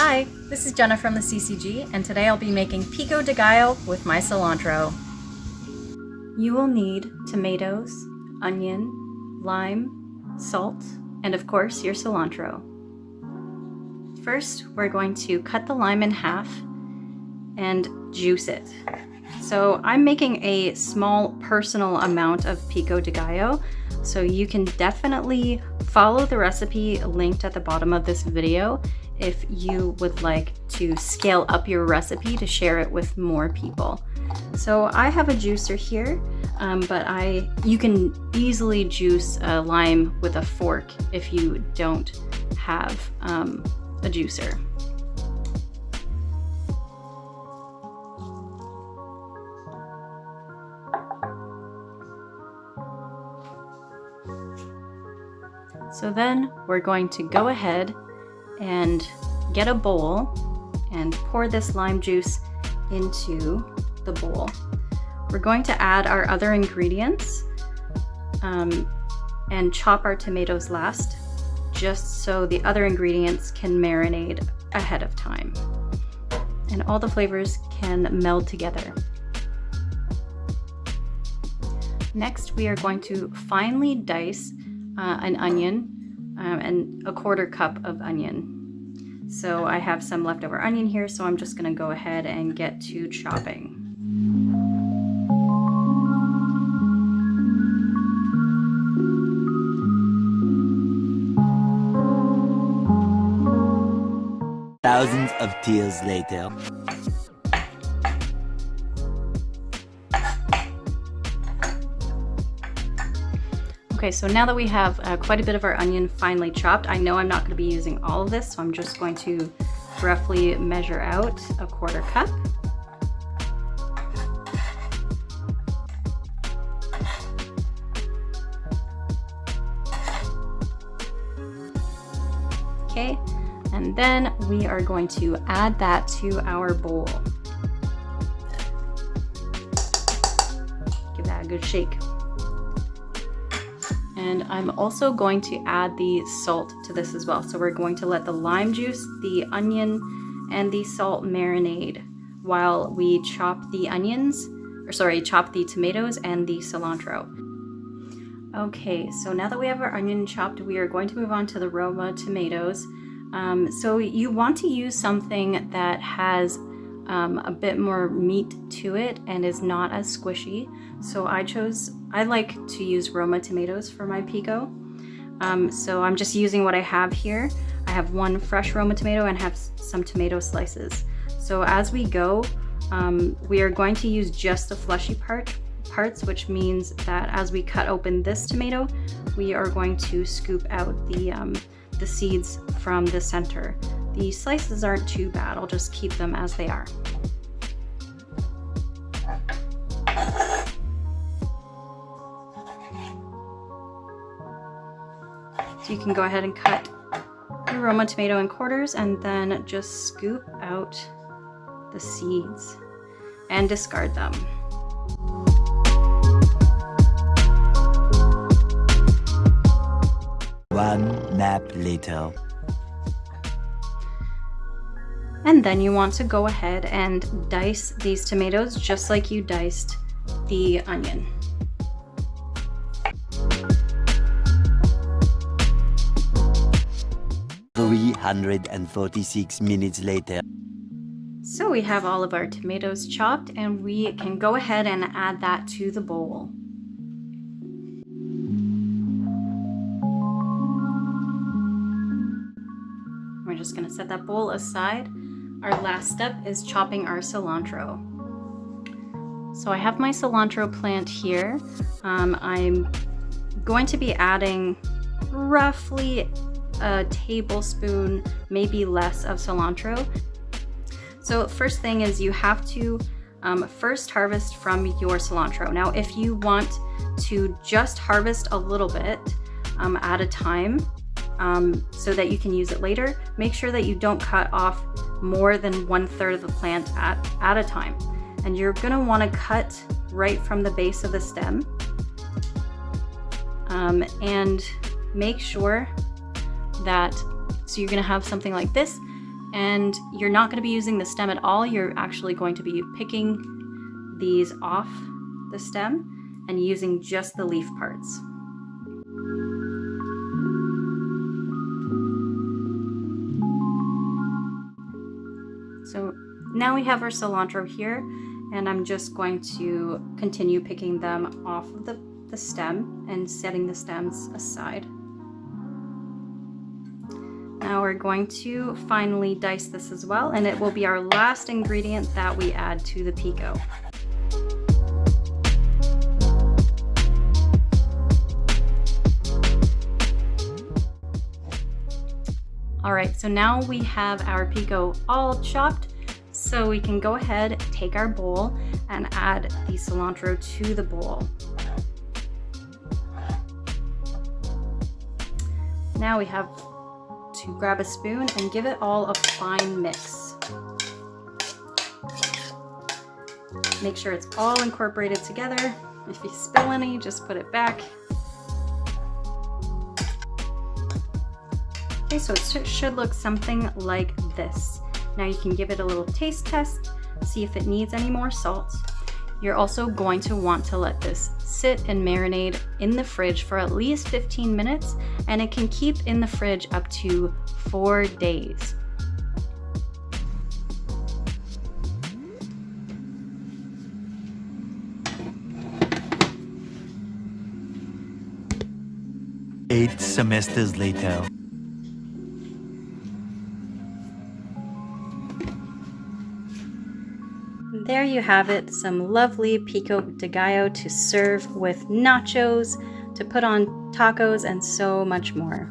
Hi, this is Jenna from the CCG, and today I'll be making Pico de Gallo with my cilantro. You will need tomatoes, onion, lime, salt, and of course your cilantro. First, we're going to cut the lime in half and juice it. So I'm making a small personal amount of Pico de Gallo, so you can definitely follow the recipe linked at the bottom of this video if you would like to scale up your recipe to share it with more people. So I have a juicer here, but you can easily juice a lime with a fork if you don't have a juicer. So then we're going to go ahead and get a bowl and pour this lime juice into the bowl. We're going to add our other ingredients and chop our tomatoes last, just so the other ingredients can marinate ahead of time and all the flavors can meld together. Next, we are going to finely dice an onion and a 1/4 cup of onion. So I have some leftover onion here, so I'm just going to go ahead and get to chopping. Thousands of tears later. Okay, so now that we have quite a bit of our onion finely chopped, I know I'm not going to be using all of this, so I'm just going to roughly measure out a 1/4 cup. Okay, and then we are going to add that to our bowl. Give that a good shake. And I'm also going to add the salt to this as well. So we're going to let the lime juice, the onion, and the salt marinate while we chop the chop the tomatoes and the cilantro. Okay, so now that we have our onion chopped, we are going to move on to the Roma tomatoes. So you want to use something that has a bit more meat to it and is not as squishy. So I like to use Roma tomatoes for my pico. So I'm just using what I have here. I have one fresh Roma tomato and have some tomato slices. So as we go, we are going to use just the fleshy parts, which means that as we cut open this tomato, we are going to scoop out the seeds from the center. The slices aren't too bad. I'll just keep them as they are. So you can go ahead and cut your Roma tomato in quarters and then just scoop out the seeds and discard them. One nap later. And then you want to go ahead and dice these tomatoes just like you diced the onion. "346 minutes later." So we have all of our tomatoes chopped, and we can go ahead and add that to the bowl. We're just going to set that bowl aside. Our last step is chopping our cilantro. So I have my cilantro plant here. I'm going to be adding roughly a tablespoon, maybe less, of cilantro. So first thing is you have to first harvest from your cilantro. Now if you want to just harvest a little bit at a time, so that you can use it later, make sure that you don't cut off more than 1/3 of the plant at a time. And you're gonna wanna cut right from the base of the stem. And make sure that, so you're gonna have something like this, And you're not going to be using the stem at all. You're actually going to be picking these off the stem and using just the leaf parts. So now we have our cilantro here, and I'm just going to continue picking them off of the stem and setting the stems aside. Now we're going to finely dice this as well, and it will be our last ingredient that we add to the pico. All right, so now we have our pico all chopped, so we can go ahead, take our bowl, and add the cilantro to the bowl. Now we have to grab a spoon and give it all a fine mix. Make sure it's all incorporated together. If you spill any, just put it back. Okay, so it should look something like this. Now you can give it a little taste test, see if it needs any more salt. You're also going to want to let this sit and marinate in the fridge for at least 15 minutes, and it can keep in the fridge up to 4 days. Eight semesters later. There you have it, some lovely Pico de Gallo to serve with nachos, to put on tacos, and so much more.